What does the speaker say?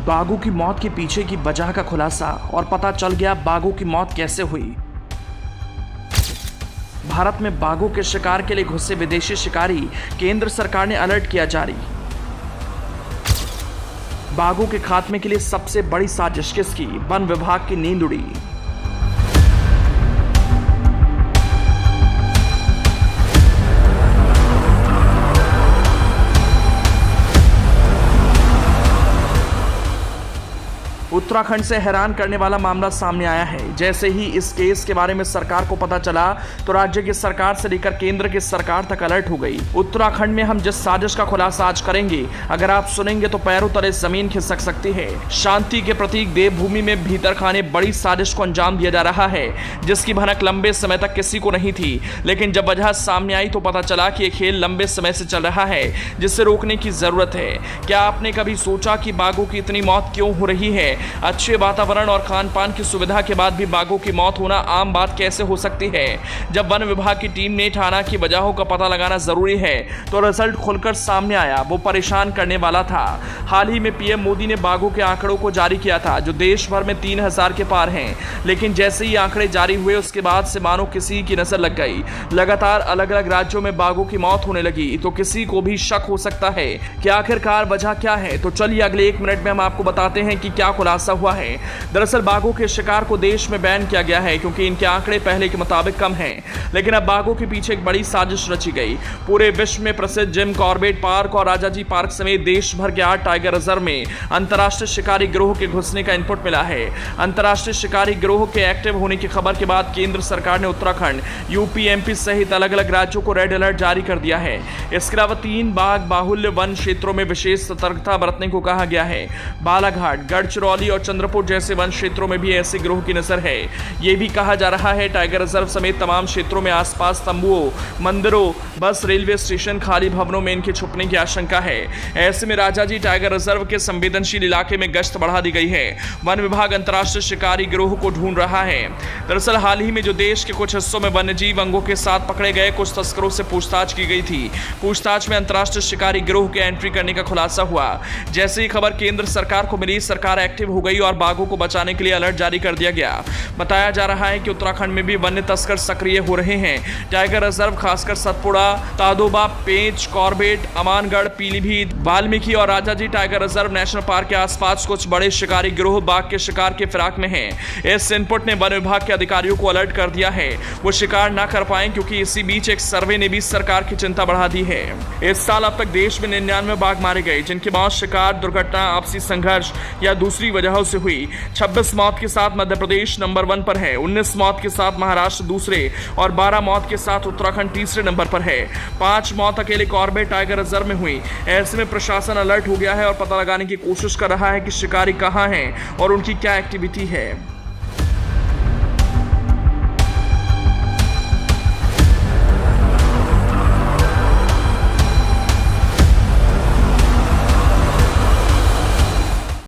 बाघों की मौत के पीछे की वजह का खुलासा और पता चल गया बाघों की मौत कैसे हुई। भारत में बाघों के शिकार के लिए घुसे विदेशी शिकारी, केंद्र सरकार ने अलर्ट किया जारी। बाघों के खात्मे के लिए सबसे बड़ी साजिश किसकी, वन विभाग की नींद उड़ी। उत्तराखंड से हैरान करने वाला मामला सामने आया है। जैसे ही इस केस के बारे में सरकार को पता चला तो राज्य की सरकार से लेकर केंद्र की सरकार तक अलर्ट हो गई। उत्तराखंड में हम जिस साजिश का खुलासा आज करेंगे, अगर आप सुनेंगे तो पैरों तले जमीन खिसक सकती है। शांति के प्रतीक देवभूमि में भीतर खाने बड़ी साजिश को अंजाम दिया जा रहा है, जिसकी भनक लंबे समय तक किसी को नहीं थी, लेकिन जब वजह सामने आई तो पता चला कि यह खेल लंबे समय से चल रहा है, जिससे रोकने की जरूरत है। क्या आपने कभी सोचा कि बाघों की इतनी मौत क्यों हो रही है? अच्छे वातावरण और खान पान की सुविधा के बाद भी बाघों की मौत होना आम बात कैसे हो सकती है? जब वन विभाग की टीम ने ठाना कि वजहों का पता लगाना जरूरी है तो रिजल्ट खुलकर सामने आया। वो परेशान करने वाला था। हाल ही में पीएम मोदी ने बाघों के आंकड़ों को जारी किया था, जो देश भर में 3000 के पार हैं। लेकिन जैसे ही आंकड़े जारी हुए उसके बाद से मानो किसी की नजर लग गई। लगातार अलग अलग राज्यों में बाघों की मौत होने लगी तो किसी को भी शक हो सकता है कि आखिरकार वजह क्या है। तो चलिए अगले 1 मिनट में हम आपको बताते हैं कि क्या खुलासा हुआ है। दरअसल बाघों के शिकार को देश में बैन किया गया है क्योंकि इनके आंकड़े पहले के मुताबिक कम हैं। लेकिन अब बाघों के पीछे एक बड़ी साजिश रची गई। पूरे विश्व में प्रसिद्ध जिम कॉर्बेट पार्क और राजाजी पार्क समेत देश भर के 8 टाइगर रिजर्व में अंतर्राष्ट्रीय शिकारी गिरोह के घुसने का इनपुट मिला है। अंतर्राष्ट्रीय शिकारी गिरोह के एक्टिव होने की खबर के बाद केंद्र सरकार ने उत्तराखंड, यूपी, एमपी सहित अलग अलग राज्यों को रेड अलर्ट जारी कर दिया है। इसके अलावा 3 बाघ बाहुल्य वन क्षेत्रों में विशेष सतर्कता बरतने को कहा गया है। बालाघाट, गढ़चिरौली और चंद्रपुर जैसे वन क्षेत्रों में भी ऐसे गिरोह की नजर है। यह भी कहा जा रहा है टाइगर रिजर्व समेत तमाम क्षेत्रों में आसपास तंबुओं, मंदिरों, बस, रेलवे स्टेशन, खाली भवनों में इनके छुपने की आशंका है। ऐसे में राजाजी टाइगर रिजर्व के संवेदनशील इलाके में गश्त बढ़ा दी गई है। वन विभाग अंतर्राष्ट्रीय शिकारी गिरोह को ढूंढ रहा है। दरअसल हाल ही में जो देश के कुछ हिस्सों में वन्यजीव अंगों के साथ पकड़े गए कुछ तस्करों से पूछताछ की गई थी। पूछताछ में अंतर्राष्ट्रीय शिकारी गिरोह के एंट्री करने का खुलासा हुआ। जैसे ही खबर केंद्र सरकार को मिली, सरकार एक्टिव हो गई और बाघों को बचाने के लिए अलर्ट जारी कर दिया गया। बताया जा रहा है कि उत्तराखंड में भी वन्य तस्कर सक्रिय हो रहे हैं। टाइगर रिजर्व खासकर सतपुड़ा, तादोबा, पेंच, कॉर्बेट, अमानगढ़, पीलीभीत, वाल्मीकि और Rajaji tiger reserve national park के आसपास कुछ बड़े शिकारी गिरोह बाघ के शिकार के फिराक में हैं। इस इनपुट ने वन विभाग के अधिकारियों को अलर्ट कर दिया है, वो शिकार ना कर पाए, क्योंकि इसी बीच एक सर्वे ने भी सरकार की चिंता बढ़ा दी है। इस साल अब तक देश में 99 बाघ मारे गए, जिनकी मौत शिकार, दुर्घटना, आपसी संघर्ष या दूसरी वजहों से हुई। 26 मौत के साथ मध्य प्रदेश नंबर 1 पर है, 19 मौत के साथ महाराष्ट्र दूसरे और 12 मौत के साथ उत्तराखंड तीसरे नंबर पर है। 5 मौत अकेले कॉर्बेट टाइगर रिजर्व में हुई। ऐसे में प्रशासन अलर्ट हो गया है और पता लगाने की कोशिश कर रहा है कि शिकारी कहां हैं और उनकी क्या एक्टिविटी है।